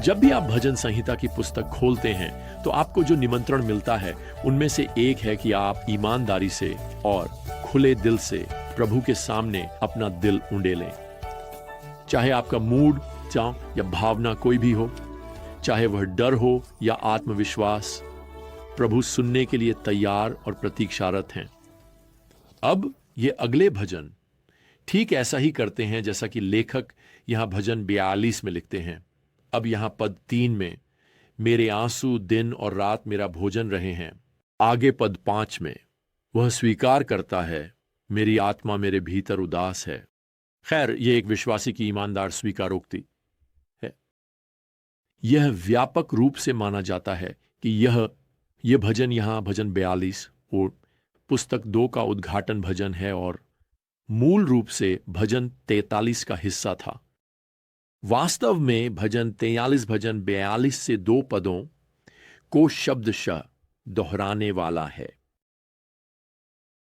जब भी आप भजन संहिता की पुस्तक खोलते हैं तो आपको जो निमंत्रण मिलता है उनमें से एक है कि आप ईमानदारी से और खुले दिल से प्रभु के सामने अपना दिल उंडेलें। चाहे आपका मूड या भावना कोई भी हो, चाहे वह डर हो या आत्मविश्वास, प्रभु सुनने के लिए तैयार और प्रतीक्षारत हैं। अब ये अगले भजन ठीक ऐसा ही करते हैं जैसा कि लेखक यहां भजन 42 में लिखते हैं। अब यहां पद 3 में मेरे आंसू दिन और रात मेरा भोजन रहे हैं। आगे पद 5 में वह स्वीकार करता है मेरी आत्मा मेरे भीतर उदास है। खैर, यह एक विश्वासी की ईमानदार स्वीकारोक्ति है। यह व्यापक रूप से माना जाता है कि यह भजन यहां भजन 42 और पुस्तक 2 का उद्घाटन भजन है और मूल रूप से भजन 43 का हिस्सा था। वास्तव में भजन 43 भजन 42 से 2 पदों को शब्दशः दोहराने वाला है।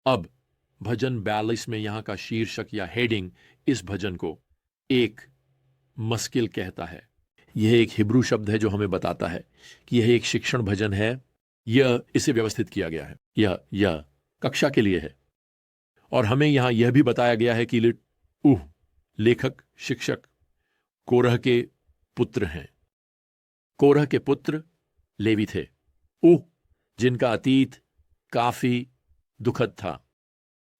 अब भजन 42 में यहां का शीर्षक या हेडिंग इस भजन को एक मस्किल कहता है। यह एक हिब्रू शब्द है जो हमें बताता है कि यह एक शिक्षण भजन है। यह इसे व्यवस्थित किया गया है, यह कक्षा के लिए है। और हमें यहां यह भी बताया गया है कि लेखक शिक्षक कोरह के पुत्र हैं। कोरह के पुत्र लेवी थे, जिनका अतीत काफी दुखद था।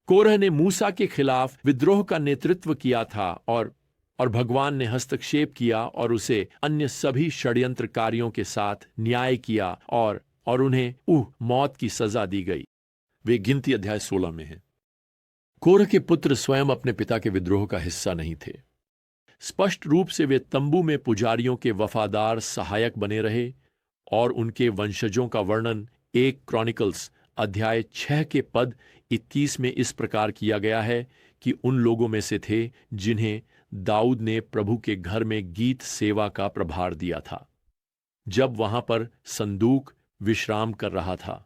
कोरह ने मूसा के खिलाफ विद्रोह का नेतृत्व किया था और भगवान ने हस्तक्षेप किया और उसे अन्य सभी षड्यंत्रकारियों के साथ न्याय किया और उन्हें मौत की सजा दी गई। वे गिनती अध्याय 16 में है। कोरह के पुत्र स्वयं अपने पिता के विद्रोह का हिस्सा नहीं थे। स्पष्ट रूप से वे तंबू में पुजारियों के वफादार सहायक बने रहे और उनके वंशजों का वर्णन 1 क्रॉनिकल्स अध्याय 6 के पद 21 में इस प्रकार किया गया है कि उन लोगों में से थे जिन्हें दाऊद ने प्रभु के घर में गीत सेवा का प्रभार दिया था जब वहां पर संदूक विश्राम कर रहा था।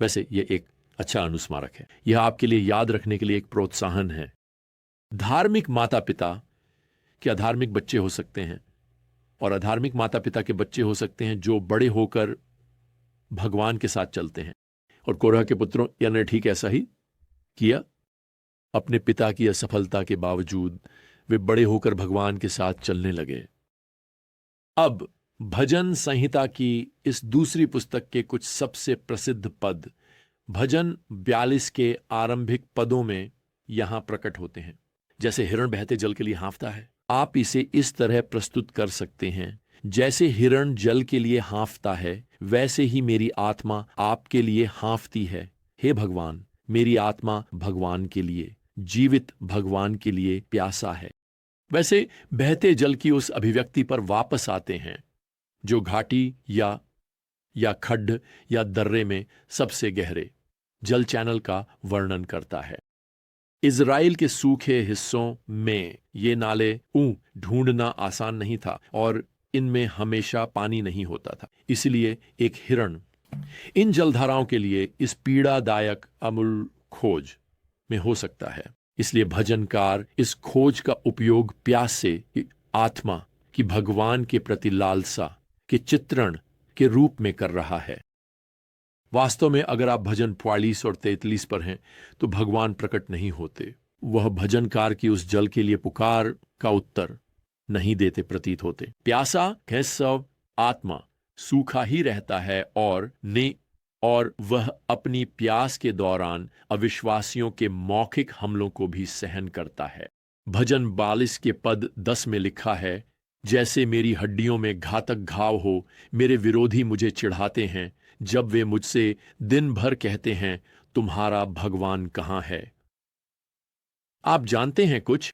वैसे यह एक अच्छा अनुस्मारक है, यह आपके लिए याद रखने के लिए एक प्रोत्साहन है। धार्मिक माता पिता के अधार्मिक बच्चे हो सकते हैं और अधार्मिक माता पिता के बच्चे हो सकते हैं जो बड़े होकर भगवान के साथ चलते हैं। और कोरह के पुत्रों ने ठीक ऐसा ही किया। अपने पिता की असफलता के बावजूद वे बड़े होकर भगवान के साथ चलने लगे। अब भजन संहिता की इस दूसरी पुस्तक के कुछ सबसे प्रसिद्ध पद भजन 42 के आरंभिक पदों में यहां प्रकट होते हैं। जैसे हिरण बहते जल के लिए हाँफता है, आप इसे इस तरह प्रस्तुत कर सकते हैं, जैसे हिरण जल के लिए हाँफता है वैसे ही मेरी आत्मा आपके लिए हाँफती है। हे भगवान, मेरी आत्मा भगवान के लिए, जीवित भगवान के लिए प्यासा है। वैसे बहते जल की उस अभिव्यक्ति पर वापस आते हैं जो घाटी या खड्ड या दर्रे में सबसे गहरे जल चैनल का वर्णन करता है। इज़राइल के सूखे हिस्सों में ये नाले ढूंढना आसान नहीं था और इनमें हमेशा पानी नहीं होता था। इसलिए एक हिरण इन जलधाराओं के लिए इस पीड़ादायक अमूल खोज में हो सकता है। इसलिए भजनकार इस खोज का उपयोग प्यास से आत्मा की भगवान के प्रति लालसा के चित्रण के रूप में कर रहा है। वास्तव में अगर आप भजन 44 और 43 पर हैं तो भगवान प्रकट नहीं होते। वह भजनकार की उस जल के लिए पुकार का उत्तर नहीं देते प्रतीत होते। प्यासा कैसव आत्मा सूखा ही रहता है और वह अपनी प्यास के दौरान अविश्वासियों के मौखिक हमलों को भी सहन करता है। भजन 42 के पद 10 में लिखा है, जैसे मेरी हड्डियों में घातक घाव हो, मेरे विरोधी मुझे चिढ़ाते हैं जब वे मुझसे दिन भर कहते हैं तुम्हारा भगवान कहां है। आप जानते हैं, कुछ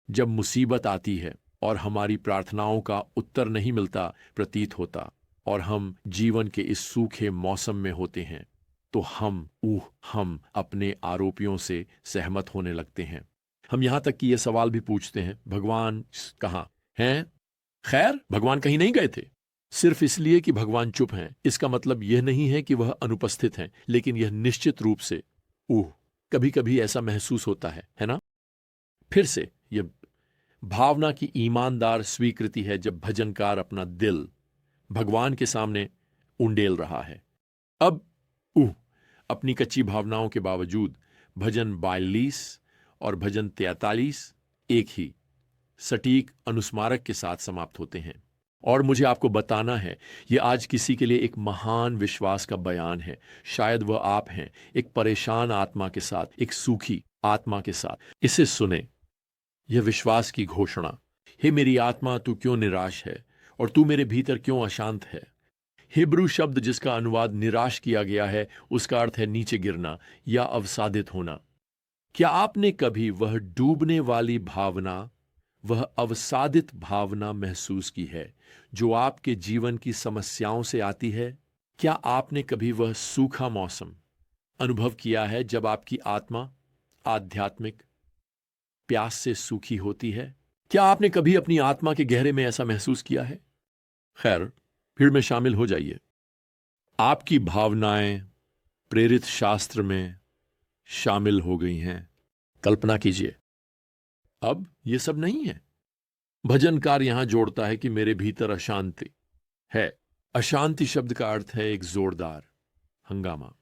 जब मुसीबत आती है और हमारी प्रार्थनाओं का उत्तर नहीं मिलता प्रतीत होता और हम जीवन के इस सूखे मौसम में होते हैं तो हम अपने आरोपियों से सहमत होने लगते हैं। हम यहां तक कि यह सवाल भी पूछते हैं, भगवान कहां हैं? खैर, भगवान कहीं नहीं गए थे। सिर्फ इसलिए कि भगवान चुप हैं इसका मतलब यह नहीं है कि वह अनुपस्थित हैं, लेकिन यह निश्चित रूप से कभी कभी ऐसा महसूस होता है ना। फिर से यह भावना की ईमानदार स्वीकृति है जब भजनकार अपना दिल भगवान के सामने उंडेल रहा है। अब अपनी कच्ची भावनाओं के बावजूद भजन 42 और भजन 43 एक ही सटीक अनुस्मारक के साथ समाप्त होते हैं। और मुझे आपको बताना है, यह आज किसी के लिए एक महान विश्वास का बयान है। शायद वह आप हैं, एक परेशान आत्मा के साथ, एक सूखी आत्मा के साथ। इसे सुने, यह विश्वास की घोषणा, हे मेरी आत्मा तू क्यों निराश है और तू मेरे भीतर क्यों अशांत है। हिब्रू शब्द जिसका अनुवाद निराश किया गया है, उसका अर्थ है नीचे गिरना या अवसादित होना। क्या आपने कभी वह डूबने वाली भावना, वह अवसादित भावना महसूस की है जो आपके जीवन की समस्याओं से आती है? क्या आपने कभी वह सूखा मौसम अनुभव किया है जब आपकी आत्मा आध्यात्मिक प्यास से सूखी होती है? क्या आपने कभी अपनी आत्मा के गहरे में ऐसा महसूस किया है? खैर, भीड़ में शामिल हो जाइए। आपकी भावनाएं प्रेरित शास्त्र में शामिल हो गई हैं। कल्पना कीजिए, अब यह सब नहीं है। भजनकार यहां जोड़ता है कि मेरे भीतर अशांति है। अशांति शब्द का अर्थ है एक जोरदार हंगामा।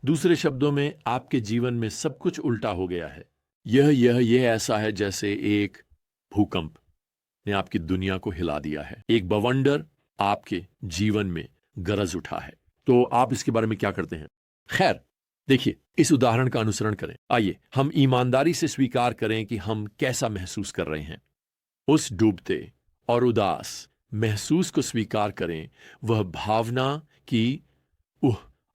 दूसरे शब्दों में, आपके जीवन में सब कुछ उल्टा हो गया है। यह ऐसा है जैसे एक भूकंप ने आपकी दुनिया को हिला दिया है। एक बवंडर आपके जीवन में गरज उठा है। तो आप इसके बारे में क्या करते हैं? खैर, देखिए, इस उदाहरण का अनुसरण करें। आइए हम ईमानदारी से स्वीकार करें कि हम कैसा महसूस कर रहे हैं। उस डूबते और उदास महसूस को स्वीकार करें, वह भावना कि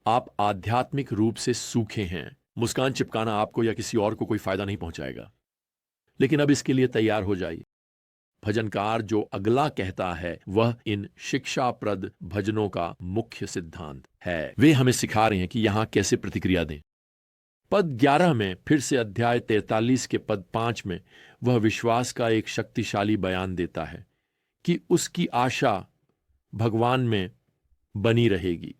आप आध्यात्मिक रूप से सूखे हैं। मुस्कान चिपकाना आपको या किसी और को कोई फायदा नहीं पहुंचाएगा। लेकिन अब इसके लिए तैयार हो जाइए। भजनकार जो अगला कहता है वह इन शिक्षाप्रद भजनों का मुख्य सिद्धांत है। वे हमें सिखा रहे हैं कि यहां कैसे प्रतिक्रिया दें। पद 11 में, फिर से अध्याय 43 के पद 5 में, वह विश्वास का एक शक्तिशाली बयान देता है कि उसकी आशा भगवान में बनी रहेगी।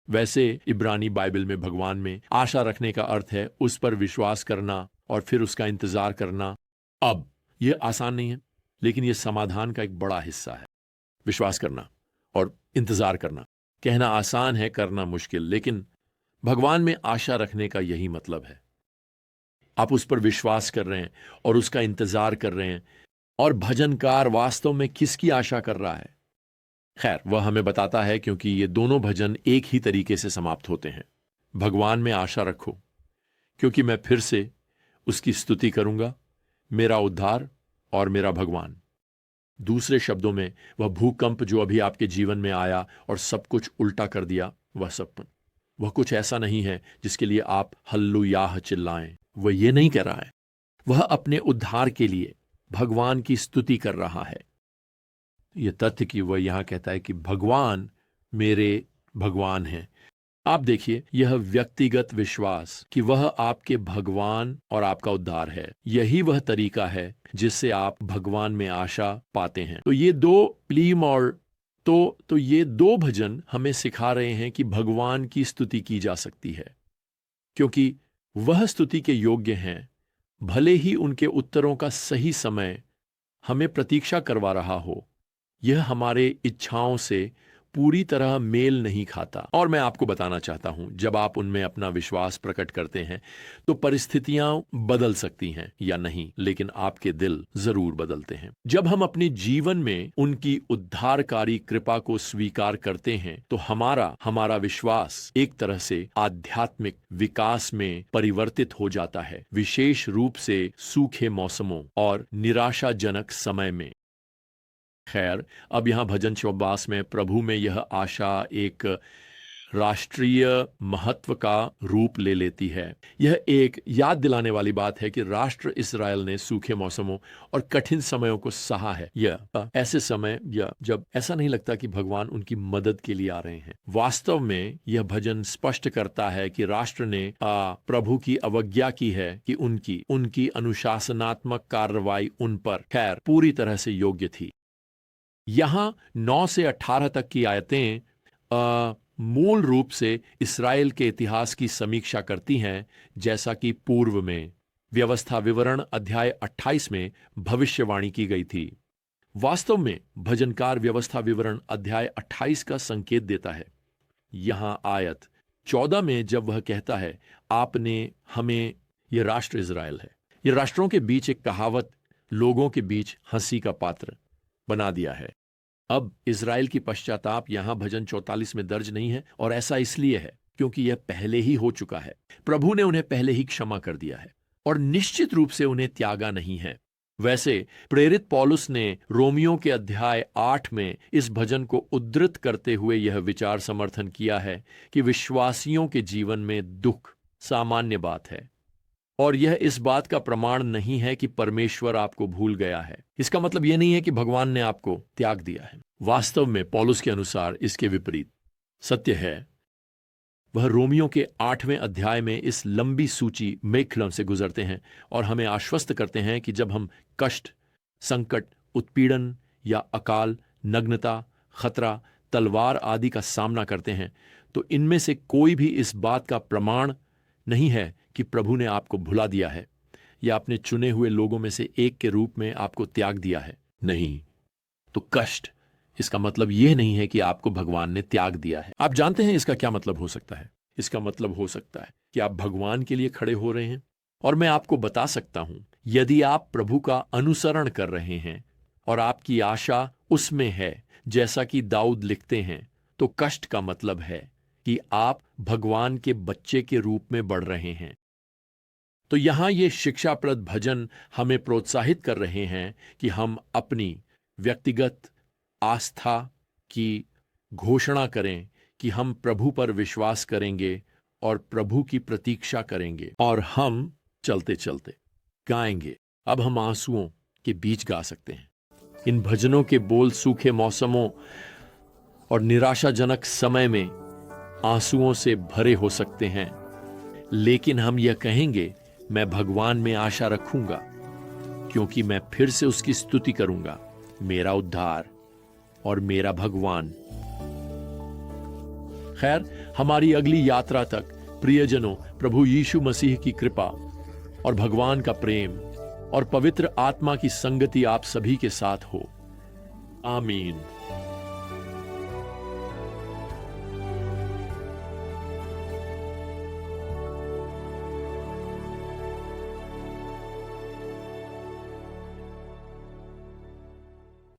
वैसे इब्रानी बाइबल में भगवान में आशा रखने का अर्थ है उस पर विश्वास करना और फिर उसका इंतजार करना। अब यह आसान नहीं है, लेकिन यह समाधान का एक बड़ा हिस्सा है। विश्वास करना और इंतजार करना, कहना आसान है, करना मुश्किल, लेकिन भगवान में आशा रखने का यही मतलब है। आप उस पर विश्वास कर रहे हैं और उसका इंतजार कर रहे हैं। और भजनकार वास्तव में किसकी आशा कर रहा है? खैर, वह हमें बताता है, क्योंकि ये दोनों भजन एक ही तरीके से समाप्त होते हैं। भगवान में आशा रखो, क्योंकि मैं फिर से उसकी स्तुति करूंगा, मेरा उद्धार और मेरा भगवान। दूसरे शब्दों में, वह भूकंप जो अभी आपके जीवन में आया और सब कुछ उल्टा कर दिया, वह कुछ ऐसा नहीं है जिसके लिए आप हल्लुयाह चिल्लाएं। वह ये नहीं कह रहा है। वह अपने उद्धार के लिए भगवान की स्तुति कर रहा है। यह तथ्य कि वह यहां कहता है कि भगवान मेरे भगवान हैं। आप देखिए, यह व्यक्तिगत विश्वास कि वह आपके भगवान और आपका उद्धार है, यही वह तरीका है जिससे आप भगवान में आशा पाते हैं। तो ये दो प्लीम और तो ये दो भजन हमें सिखा रहे हैं कि भगवान की स्तुति की जा सकती है, क्योंकि वह स्तुति के योग्य हैं, भले ही उनके उत्तरों का सही समय हमें प्रतीक्षा करवा रहा हो। यह हमारे इच्छाओं से पूरी तरह मेल नहीं खाता। और मैं आपको बताना चाहता हूं, जब आप उनमें अपना विश्वास प्रकट करते हैं तो परिस्थितियां बदल सकती हैं या नहीं, लेकिन आपके दिल जरूर बदलते हैं। जब हम अपने जीवन में उनकी उद्धारकारी कृपा को स्वीकार करते हैं तो हमारा विश्वास एक तरह से आध्यात्मिक विकास में परिवर्तित हो जाता है, विशेष रूप से सूखे मौसमों और निराशाजनक समय में। खैर, अब यहां भजन 24 में प्रभु में यह आशा एक राष्ट्रीय महत्व का रूप ले लेती है। यह एक याद दिलाने वाली बात है कि राष्ट्र इस्राएल ने सूखे मौसमों और कठिन समयों को सहा है। यह ऐसे समय जब ऐसा नहीं लगता कि भगवान उनकी मदद के लिए आ रहे हैं। वास्तव में यह भजन स्पष्ट करता है कि राष्ट्र ने प्रभु की अवज्ञा की है कि उनकी अनुशासनात्मक कार्रवाई उन पर खैर पूरी तरह से योग्य थी। यहां 9 से 18 तक की आयतें मूल रूप से इस्राएल के इतिहास की समीक्षा करती हैं, जैसा कि पूर्व में व्यवस्था विवरण अध्याय 28 में भविष्यवाणी की गई थी। वास्तव में भजनकार व्यवस्था विवरण अध्याय 28 का संकेत देता है। यहां आयत 14 में जब वह कहता है, आपने हमें, यह राष्ट्र इज़राइल है, यह राष्ट्रों के बीच एक कहावत, लोगों के बीच हंसी का पात्र बना दिया है। अब इज़राइल की पश्चाताप यहां भजन 44 में दर्ज नहीं है, और ऐसा इसलिए है क्योंकि यह पहले ही हो चुका है। प्रभु ने उन्हें पहले ही क्षमा कर दिया है और निश्चित रूप से उन्हें त्यागा नहीं है। वैसे प्रेरित पौलुस ने रोमियो के अध्याय 8 में इस भजन को उद्धृत करते हुए यह विचार समर्थन किया है कि विश्वासियों के जीवन में दुख सामान्य बात है, और यह इस बात का प्रमाण नहीं है कि परमेश्वर आपको भूल गया है। इसका मतलब यह नहीं है कि भगवान ने आपको त्याग दिया है। वास्तव में पौलुस के अनुसार इसके विपरीत सत्य है। वह रोमियो के 8वें अध्याय में इस लंबी सूची मेखलम से गुजरते हैं और हमें आश्वस्त करते हैं कि जब हम कष्ट, संकट, उत्पीड़न या अकाल, नग्नता, खतरा, तलवार आदि का सामना करते हैं, तो इनमें से कोई भी इस बात का प्रमाण नहीं है कि प्रभु ने आपको भुला दिया है या अपने चुने हुए लोगों में से एक के रूप में आपको त्याग दिया है। नहीं, तो कष्ट, इसका मतलब यह नहीं है कि आपको भगवान ने त्याग दिया है। आप जानते हैं इसका क्या मतलब हो सकता है? इसका मतलब हो सकता है कि आप भगवान के लिए खड़े हो रहे हैं, और मैं आपको बता सकता हूं, यदि आप प्रभु का अनुसरण कर रहे हैं और आपकी आशा उसमें है, जैसा कि दाऊद लिखते हैं, तो कष्ट का मतलब है कि आप भगवान के बच्चे के रूप में बढ़ रहे हैं। तो यहां ये शिक्षाप्रद भजन हमें प्रोत्साहित कर रहे हैं कि हम अपनी व्यक्तिगत आस्था की घोषणा करें कि हम प्रभु पर विश्वास करेंगे और प्रभु की प्रतीक्षा करेंगे, और हम चलते चलते गाएंगे। अब हम आंसुओं के बीच गा सकते हैं। इन भजनों के बोल सूखे मौसमों और निराशाजनक समय में आंसुओं से भरे हो सकते हैं, लेकिन हम यह कहेंगे, मैं भगवान में आशा रखूंगा, क्योंकि मैं फिर से उसकी स्तुति करूंगा, मेरा उद्धार और मेरा भगवान। खैर, हमारी अगली यात्रा तक प्रियजनों, प्रभु यीशु मसीह की कृपा और भगवान का प्रेम और पवित्र आत्मा की संगति आप सभी के साथ हो। आमीन।